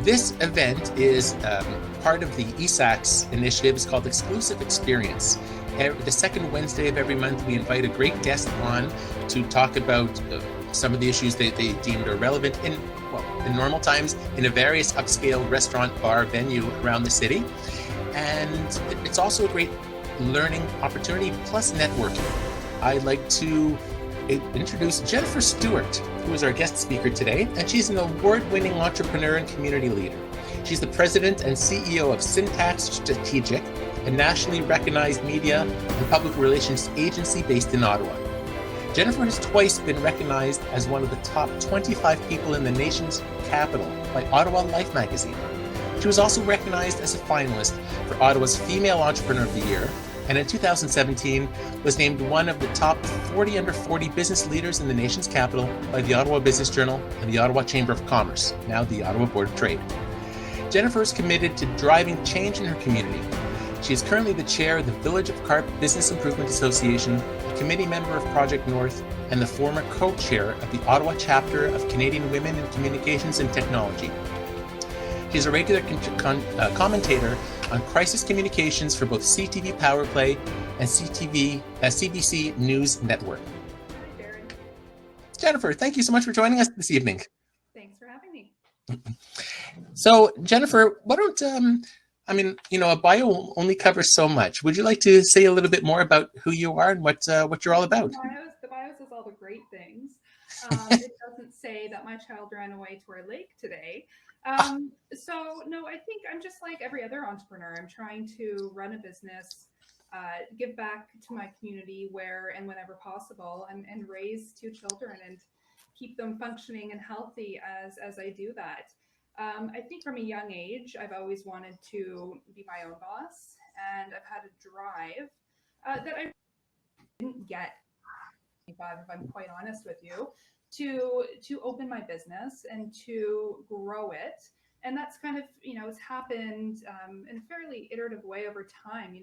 This event is part of the eSAX initiative. It's called Exclusive Experience. The second Wednesday of every month, we invite a great guest on to talk about some of the issues that they deemed are relevant in normal times in a various upscale restaurant bar venue around the city. And it's also a great learning opportunity plus networking. I'd like to introduce Jennifer Stewart, who is our guest speaker today, and she's an award-winning entrepreneur and community leader. She's the president and CEO of Syntax Strategic, a nationally recognized media and public relations agency based in Ottawa. Jennifer has twice been recognized as one of the top 25 people in the nation's capital by Ottawa Life magazine. She was also recognized as a finalist for Ottawa's Female Entrepreneur of the Year, and in 2017 was named one of the top 40 under 40 business leaders in the nation's capital by the Ottawa Business Journal and the Ottawa Chamber of Commerce, now the Ottawa Board of Trade. Jennifer is committed to driving change in her community. She is currently the chair of the Village of Carp Business Improvement Association, a committee member of Project North, and the former co-chair of the Ottawa chapter of Canadian Women in Communications and Technology. She is a regular commentator on crisis communications for both CTV Power Play and CBC News Network. Hi, Darren. Jennifer, thank you so much for joining us this evening. Thanks for having me. So, Jennifer, why don't, a bio only covers so much. Would you like to say a little bit more about who you are and what you're all about? The bio says all the great things. It doesn't say that my child ran away to our lake today. No, I think I'm just like every other entrepreneur. I'm trying to run a business, give back to my community where and whenever possible, and raise two children and keep them functioning and healthy as I do that. I think from a young age, I've always wanted to be my own boss, and I've had a drive that I didn't get, if I'm quite honest with you, to open my business and to grow it. And that's kind of, it's happened in a fairly iterative way over time.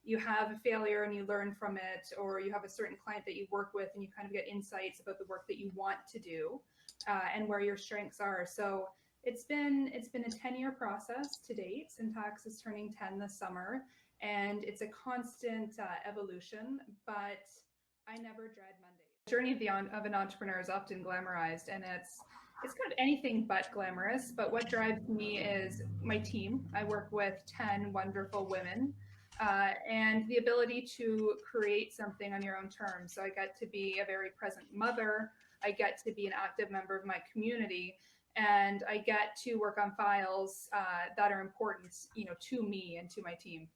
You have a failure and you learn from it, or you have a certain client that you work with and you kind of get insights about the work that you want to do and where your strengths are. So it's been a 10-year process to date. Syntax is turning 10 this summer, and it's a constant evolution, but I never dread Mondays. The journey of an entrepreneur is often glamorized, and it's kind of anything but glamorous. But what drives me is my team. I work with 10 wonderful women, and the ability to create something on your own terms. So I get to be a very present mother. I get to be an active member of my community, and I get to work on files that are important, to me and to my team.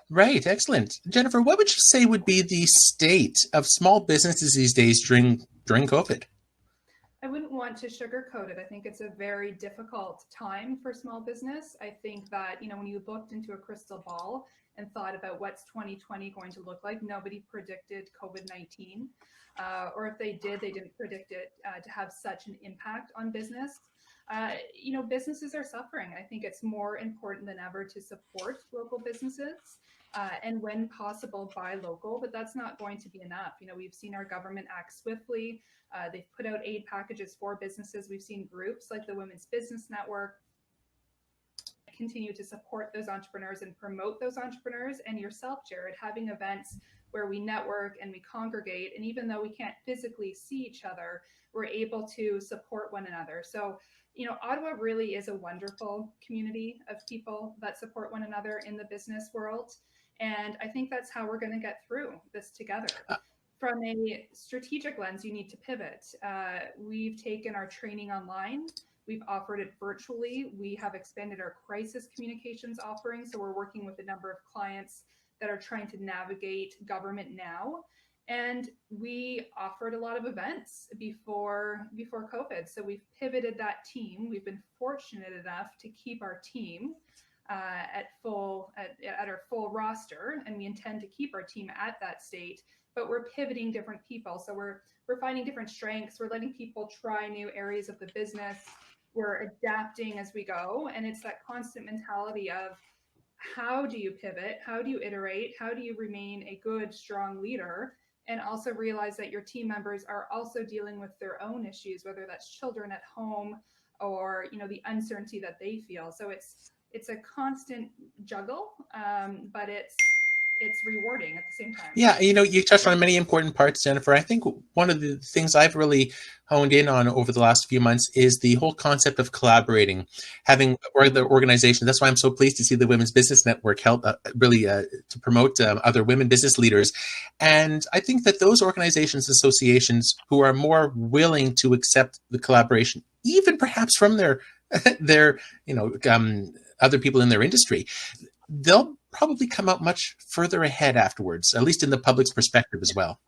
Right, excellent. Jennifer, what would you say would be the state of small businesses these days during COVID? I wouldn't want to sugarcoat it. I think it's a very difficult time for small business. I think that, when you looked into a crystal ball and thought about what's 2020 going to look like, nobody predicted COVID-19. Or if they did, they didn't predict it to have such an impact on business. Businesses are suffering. I think it's more important than ever to support local businesses and when possible, buy local, but that's not going to be enough. We've seen our government act swiftly. They've put out aid packages for businesses. We've seen groups like the Women's Business Network continue to support those entrepreneurs and promote those entrepreneurs, and yourself, Jared, having events where we network and we congregate. And even though we can't physically see each other, we're able to support one another. So, Ottawa really is a wonderful community of people that support one another in the business world. And I think that's how we're going to get through this together. From a strategic lens, you need to pivot. We've taken our training online. We've offered it virtually. We have expanded our crisis communications offering. So we're working with a number of clients that are trying to navigate government now. And we offered a lot of events before COVID. So we've pivoted that team. We've been fortunate enough to keep our team at our full roster, and we intend to keep our team at that state. But we're pivoting different people. So we're finding different strengths. We're letting people try new areas of the business. We're adapting as we go. And it's that constant mentality of, how do you pivot? How do you iterate? How do you remain a good, strong leader? And also realize that your team members are also dealing with their own issues, whether that's children at home, or, the uncertainty that they feel. So it's a constant juggle, but it's rewarding at the same time. Yeah, you touched on many important parts, Jennifer. I think one of the things I've really honed in on over the last few months is the whole concept of collaborating, having the organization. That's why I'm so pleased to see the Women's Business Network help to promote other women business leaders. And I think that those organizations, associations who are more willing to accept the collaboration, even perhaps from their other people in their industry, they'll probably come out much further ahead afterwards, at least in the public's perspective as well.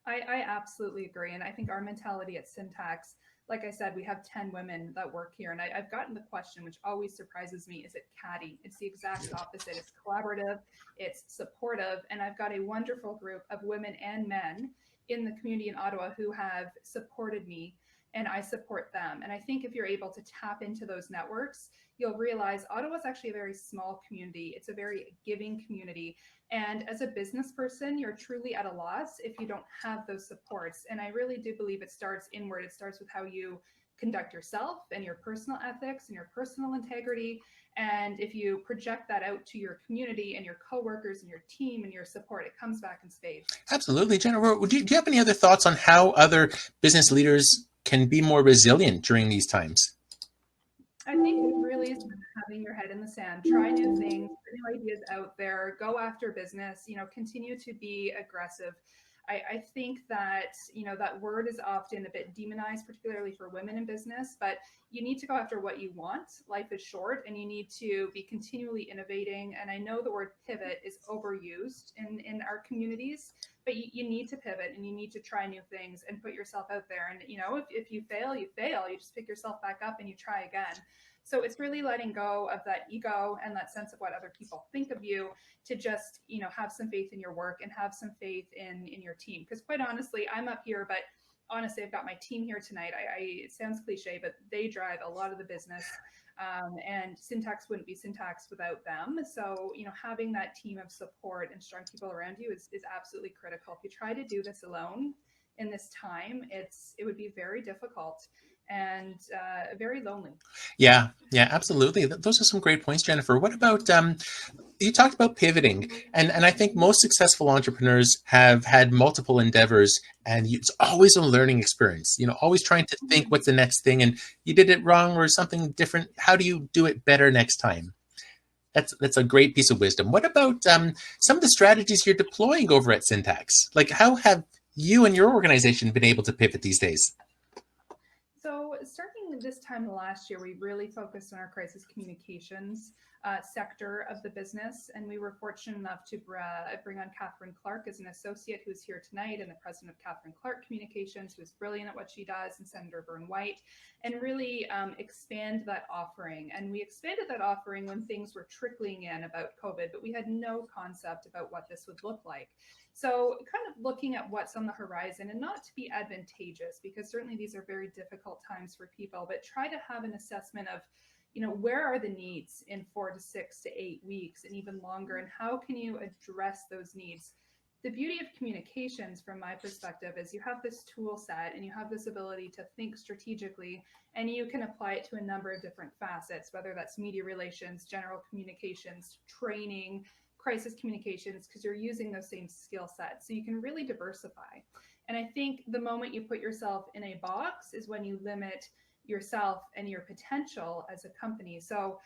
I absolutely agree. And I think our mentality at Syntax, like I said, we have 10 women that work here. And I've gotten the question, which always surprises me, is it catty? It's the exact opposite. It's collaborative, it's supportive. And I've got a wonderful group of women and men in the community in Ottawa who have supported me, and I support them. And I think if you're able to tap into those networks, you'll realize Ottawa is actually a very small community. It's a very giving community. And as a business person, you're truly at a loss if you don't have those supports. And I really do believe it starts inward. It starts with how you conduct yourself and your personal ethics and your personal integrity. And if you project that out to your community and your coworkers and your team and your support, it comes back in spades. Absolutely. Jennifer, do you have any other thoughts on how other business leaders can be more resilient during these times? I think it really is having your head in the sand. Try new things, put new ideas out there, go after business, continue to be aggressive. I think that, that word is often a bit demonized, particularly for women in business, but you need to go after what you want. Life is short and you need to be continually innovating. And I know the word pivot is overused in our communities, but you need to pivot and you need to try new things and put yourself out there. And, if you fail, you fail. You just pick yourself back up and you try again. So it's really letting go of that ego and that sense of what other people think of you to just, have some faith in your work and have some faith in your team. Because quite honestly, I'm up here, but honestly, I've got my team here tonight. It sounds cliche, but they drive a lot of the business. And Syntax wouldn't be Syntax without them. So, having that team of support and strong people around you is absolutely critical. If you try to do this alone in this time, it would be very difficult and very lonely. Yeah, absolutely. Those are some great points, Jennifer. What about, you talked about pivoting, and I think most successful entrepreneurs have had multiple endeavors, and it's always a learning experience, always trying to think what's the next thing, and you did it wrong or something different. How do you do it better next time? That's a great piece of wisdom. What about some of the strategies you're deploying over at Syntax? Like, how have you and your organization been able to pivot these days? So starting this time last year, we really focused on our crisis communications sector of the business. And we were fortunate enough to bring on Catherine Clark as an associate who's here tonight, and the president of Catherine Clark Communications, who's brilliant at what she does, and Senator Vern White, and really expand that offering. And we expanded that offering when things were trickling in about COVID, but we had no concept about what this would look like. So kind of looking at what's on the horizon, and not to be advantageous, because certainly these are very difficult times for people, but try to have an assessment of, where are the needs in 4 to 6 to 8 weeks and even longer, and how can you address those needs? The beauty of communications, from my perspective, is you have this tool set and you have this ability to think strategically, and you can apply it to a number of different facets, whether that's media relations, general communications, training, crisis communications, because you're using those same skill sets. So you can really diversify. And I think the moment you put yourself in a box is when you limit yourself and your potential as a company. So,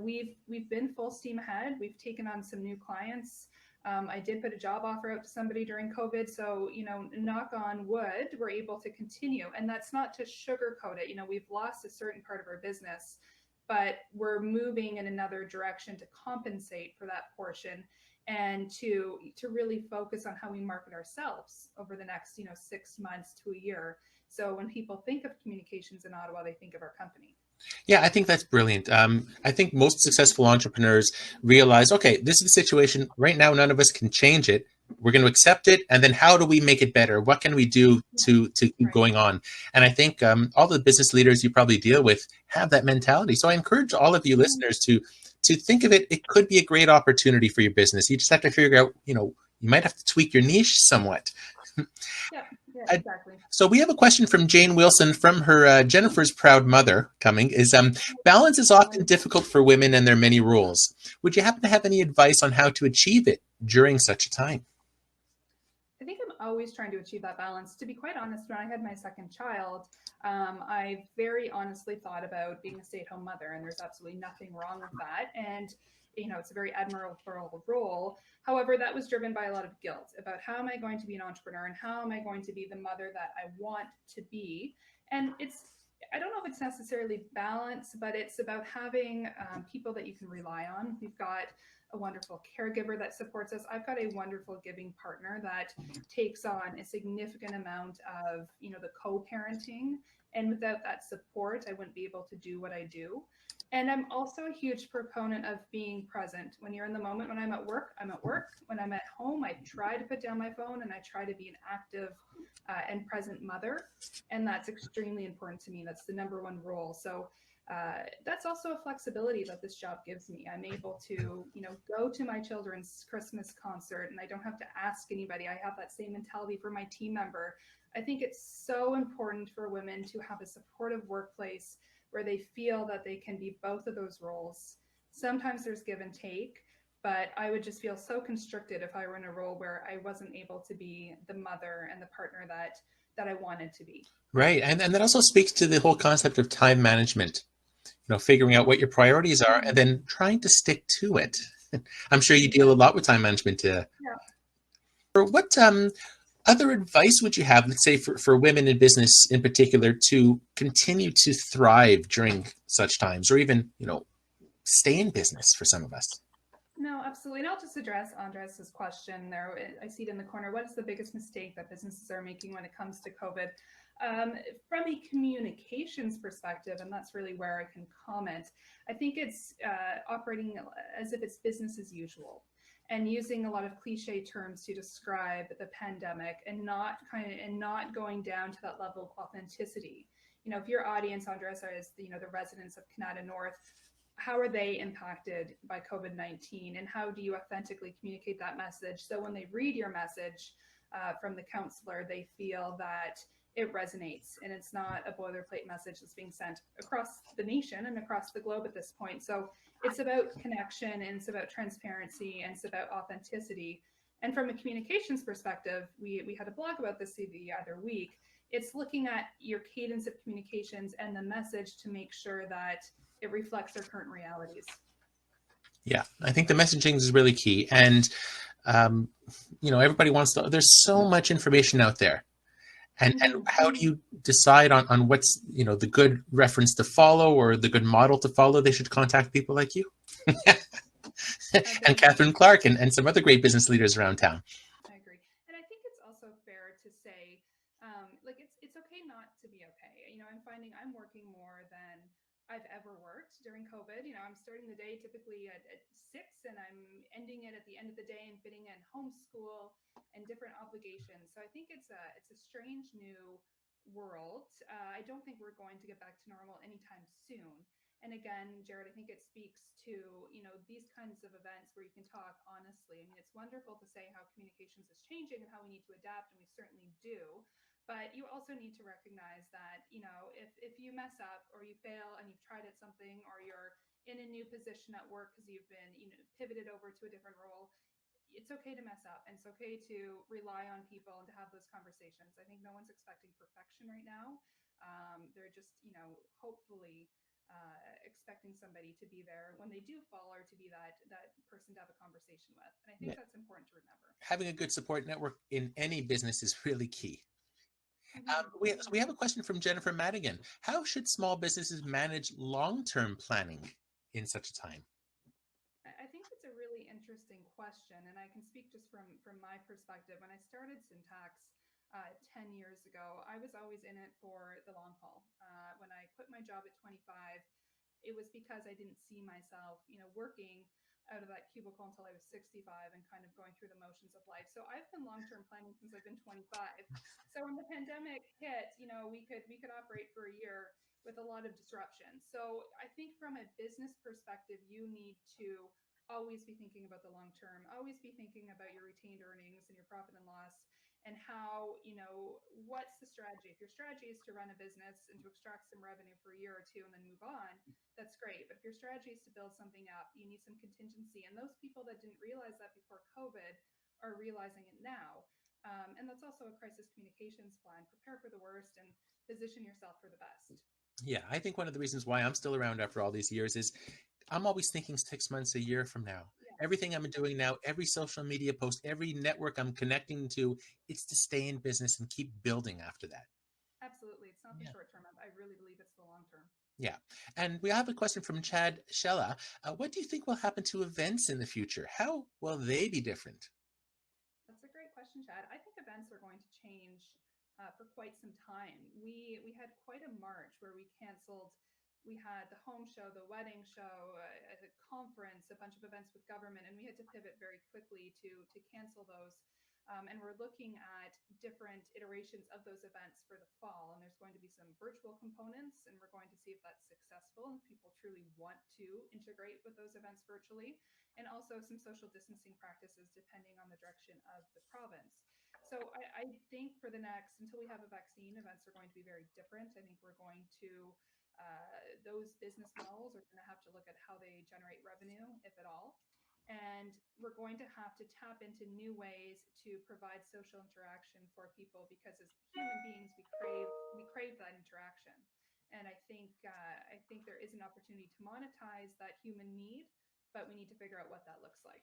we've been full steam ahead. We've taken on some new clients. I did put a job offer out to somebody during COVID. So, knock on wood, we're able to continue. And that's not to sugarcoat it. We've lost a certain part of our business, but we're moving in another direction to compensate for that portion, and to really focus on how we market ourselves over the next 6 months to a year. So when people think of communications in Ottawa, they think of our company. Yeah, I think that's brilliant. I think most successful entrepreneurs realize, okay, this is the situation right now. None of us can change it. We're going to accept it. And then how do we make it better? What can we do to keep going on? And I think all the business leaders you probably deal with have that mentality. So I encourage all of you listeners to think of it. It could be a great opportunity for your business. You just have to figure out, you might have to tweak your niche somewhat. Yeah, yeah, Uh, exactly. so we have a question from Jane Wilson from her Jennifer's proud mother coming is balance is often difficult for women and there are many rules. Would you happen to have any advice on how to achieve it during such a time? I think I'm always trying to achieve that balance. To be quite honest, when I had my second child, I very honestly thought about being a stay-at-home mother, and there's absolutely nothing wrong with that. And it's a very admirable role. However, that was driven by a lot of guilt about how am I going to be an entrepreneur and how am I going to be the mother that I want to be. And I don't know if it's necessarily balance, but it's about having people that you can rely on. We've got a wonderful caregiver that supports us. I've got a wonderful giving partner that takes on a significant amount of, the co-parenting. And without that support, I wouldn't be able to do what I do. And I'm also a huge proponent of being present. When you're in the moment, when I'm at work, I'm at work. When I'm at home, I try to put down my phone and I try to be an active and present mother. And that's extremely important to me. That's the number one role. So that's also a flexibility that this job gives me. I'm able to, go to my children's Christmas concert and I don't have to ask anybody. I have that same mentality for my team member. I think it's so important for women to have a supportive workplace where they feel that they can be both of those roles. Sometimes there's give and take, but I would just feel so constricted if I were in a role where I wasn't able to be the mother and the partner that I wanted to be. Right. And that also speaks to the whole concept of time management, figuring out what your priorities are and then trying to stick to it. I'm sure you deal a lot with time management. Yeah. Or what other advice would you have, let's say, for women in business in particular to continue to thrive during such times or even, stay in business for some of us? No, absolutely. And I'll just address Andres's question there. I see it in the corner. What is the biggest mistake that businesses are making when it comes to COVID? From a communications perspective, and that's really where I can comment, I think it's operating as if it's business as usual and using a lot of cliche terms to describe the pandemic and not going down to that level of authenticity. If your audience, Andres, is the residents of Canada North, how are they impacted by COVID-19 and how do you authentically communicate that message so when they read your message from the counselor, they feel that it resonates and it's not a boilerplate message that's being sent across the nation and across the globe at this point. So it's about connection and it's about transparency and it's about authenticity. And from a communications perspective, we had a blog about this the other week. It's looking at your cadence of communications and the message to make sure that it reflects our current realities. Yeah, I think the messaging is really key. And, everybody wants to, there's so much information out there. And how do you decide on what's, the good reference to follow or the good model to follow? They should contact people like you and Catherine Clark and some other great business leaders around town. I agree. And I think it's also fair to say, it's okay not to be okay. I'm finding I'm working more than I've ever worked during COVID. I'm starting the day typically at 6 and I'm ending it at the end of the day and fitting in homeschool and different obligations. So I think it's a strange new world. I don't think we're going to get back to normal anytime soon. And again, Jared, I think it speaks to, these kinds of events where you can talk honestly. I mean, it's wonderful to say how communications is changing and how we need to adapt, and we certainly do. But you also need to recognize that, if you mess up or you fail and you've tried at something or you're in a new position at work because you've been, pivoted over to a different role, it's okay to mess up and it's okay to rely on people and to have those conversations. I think no one's expecting perfection right now. They're just, hopefully expecting somebody to be there when they do fall or to be that person to have a conversation with. And I think that's important to remember. Having a good support network in any business is really key. We have a question from Jennifer Madigan. How should small businesses manage long-term planning in such a time? I think it's a really interesting question, and I can speak just from my perspective. When I started Syntax 10 years ago, I was always in it for the long haul. When I quit my job at 25, it was because I didn't see myself, working out of that cubicle until I was 65 and kind of going through the motions of life. So I've been long-term planning since I've been 25. So when the pandemic hit, we could operate for a year with a lot of disruption. So I think from a business perspective, you need to always be thinking about the long term, always be thinking about your retained earnings and your profit and loss, and how, what's the strategy? If your strategy is to run a business and to extract some revenue for a year or two and then move on, that's great. But if your strategy is to build something up, you need some contingency. And those people that didn't realize that before COVID are realizing it now. And that's also a crisis communications plan. Prepare for the worst and position yourself for the best. Yeah, I think one of the reasons why I'm still around after all these years is I'm always thinking 6 months, a year from now. Yeah. Everything I'm doing now, every social media post, every network I'm connecting to, it's to stay in business and keep building after that. Absolutely. It's not the short term. I really believe it's the long term. Yeah. And we have a question from Chad Shella. What do you think will happen to events in the future? How will they be different? That's a great question, Chad. I think events are going to change for quite some time. We had quite a March where we canceled. We had the home show, the wedding show, a conference, a bunch of events with government, and we had to pivot very quickly to cancel those. And we're looking at different iterations of those events for the fall. And there's going to be some virtual components, and we're going to see if that's successful and people truly want to integrate with those events virtually, and also some social distancing practices depending on the direction of the province. So I think for the next, until we have a vaccine, events are going to be very different. I think we're going to, those business models are going to have to look at how they generate revenue, if at all. And we're going to have to tap into new ways to provide social interaction for people, because as human beings, we crave that interaction. And I think there is an opportunity to monetize that human need, but we need to figure out what that looks like.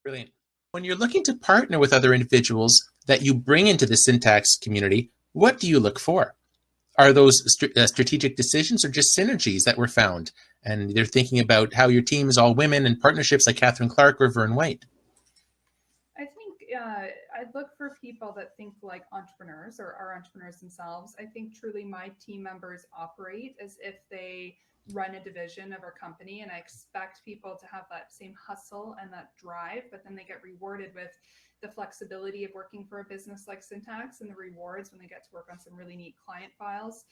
Brilliant. When you're looking to partner with other individuals that you bring into the Syntax community, what do you look for? Are those strategic decisions or just synergies that were found? And they're thinking about how your team is all women and partnerships like Catherine Clark or Vern White. I think I'd look for people that think like entrepreneurs or are entrepreneurs themselves. I think truly my team members operate as if they run a division of our company, and I expect people to have that same hustle and that drive, but then they get rewarded with the flexibility of working for a business like Syntax, and the rewards when they get to work on some really neat client files.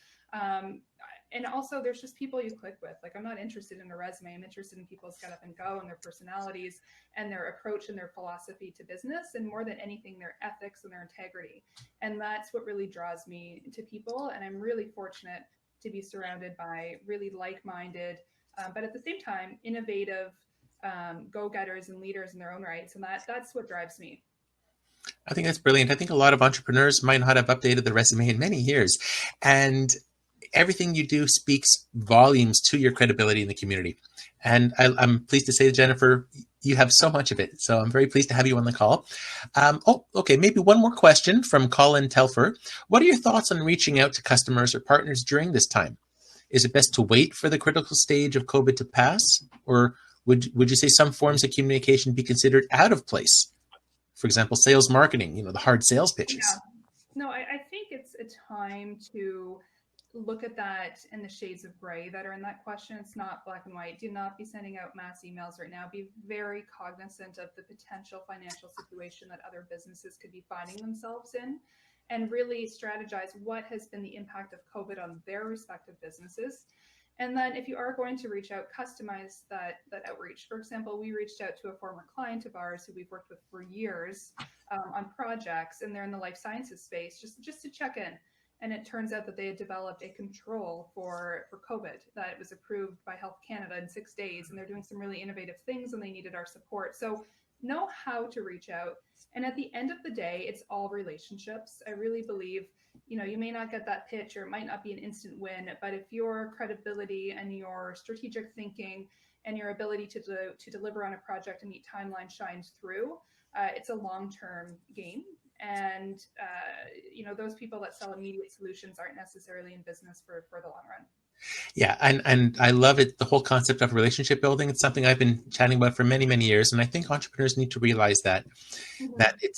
And also there's just people you click with. Like, I'm not interested in a resume. I'm interested in people's get up and go and their personalities and their approach and their philosophy to business, and more than anything, their ethics and their integrity. And that's what really draws me to people. And I'm really fortunate to be surrounded by really like-minded, but at the same time, innovative go-getters and leaders in their own rights. And that's what drives me. I think that's brilliant. I think a lot of entrepreneurs might not have updated the resume in many years. And everything you do speaks volumes to your credibility in the community. And I'm pleased to say, Jennifer, you have so much of it. So I'm very pleased to have you on the call. Okay, maybe one more question from Colin Telfer. What are your thoughts on reaching out to customers or partners during this time? Is it best to wait for the critical stage of COVID to pass? Or would you say some forms of communication be considered out of place? For example, sales marketing, the hard sales pitches. Yeah. No, I think it's a time to look at that and the shades of gray that are in that question. It's not black and white. Do not be sending out mass emails right now. Be very cognizant of the potential financial situation that other businesses could be finding themselves in, and really strategize what has been the impact of COVID on their respective businesses. And then if you are going to reach out, customize that outreach. For example, we reached out to a former client of ours who we've worked with for years on projects, and they're in the life sciences space, just to check in. And it turns out that they had developed a control for COVID that was approved by Health Canada in 6 days. And they're doing some really innovative things, and they needed our support. So know how to reach out. And at the end of the day, it's all relationships. I really believe, you may not get that pitch, or it might not be an instant win, but if your credibility and your strategic thinking and your ability to deliver on a project and meet timelines shines through, it's a long-term game. And, those people that sell immediate solutions aren't necessarily in business for the long run. Yeah. And I love it. The whole concept of relationship building. It's something I've been chatting about for many, many years. And I think entrepreneurs need to realize that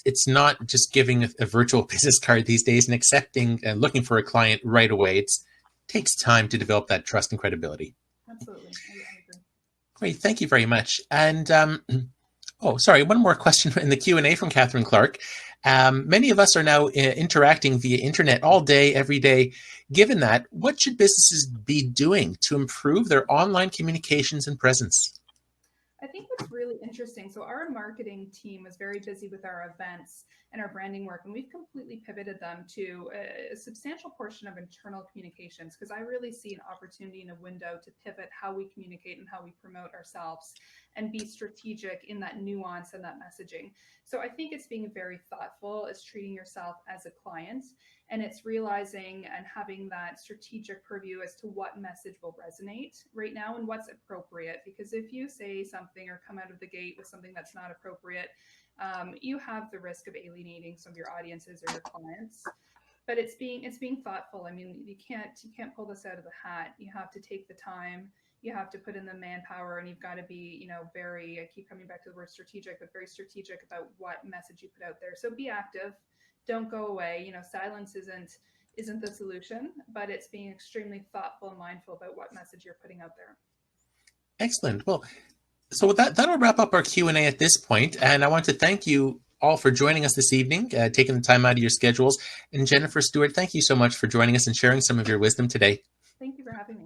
it's not just giving a virtual business card these days and accepting and looking for a client right away. It takes time to develop that trust and credibility. Absolutely. I agree. Great. Thank you very much. And, one more question in the Q&A from Catherine Clark. Many of us are now interacting via internet all day, every day. Given that, what should businesses be doing to improve their online communications and presence? I think what's really interesting, so our marketing team was very busy with our events and our branding work, and we've completely pivoted them to a substantial portion of internal communications, because I really see an opportunity and a window to pivot how we communicate and how we promote ourselves and be strategic in that nuance and that messaging. So I think it's being very thoughtful, it's treating yourself as a client, and it's realizing and having that strategic purview as to what message will resonate right now and what's appropriate. Because if you say something or come out of the gate with something that's not appropriate, you have the risk of alienating some of your audiences or your clients. But it's being thoughtful. I mean, you can't pull this out of the hat. You have to take the time. You have to put in the manpower, and you've got to be, very, I keep coming back to the word strategic, but very strategic about what message you put out there. So be active. Don't go away. Silence isn't the solution, but it's being extremely thoughtful and mindful about what message you're putting out there. Excellent. Well, so with that'll wrap up our Q&A at this point, and I want to thank you all for joining us this evening, taking the time out of your schedules. And Jennifer, Stewart, thank you so much for joining us and sharing some of your wisdom today. Thank you for having me.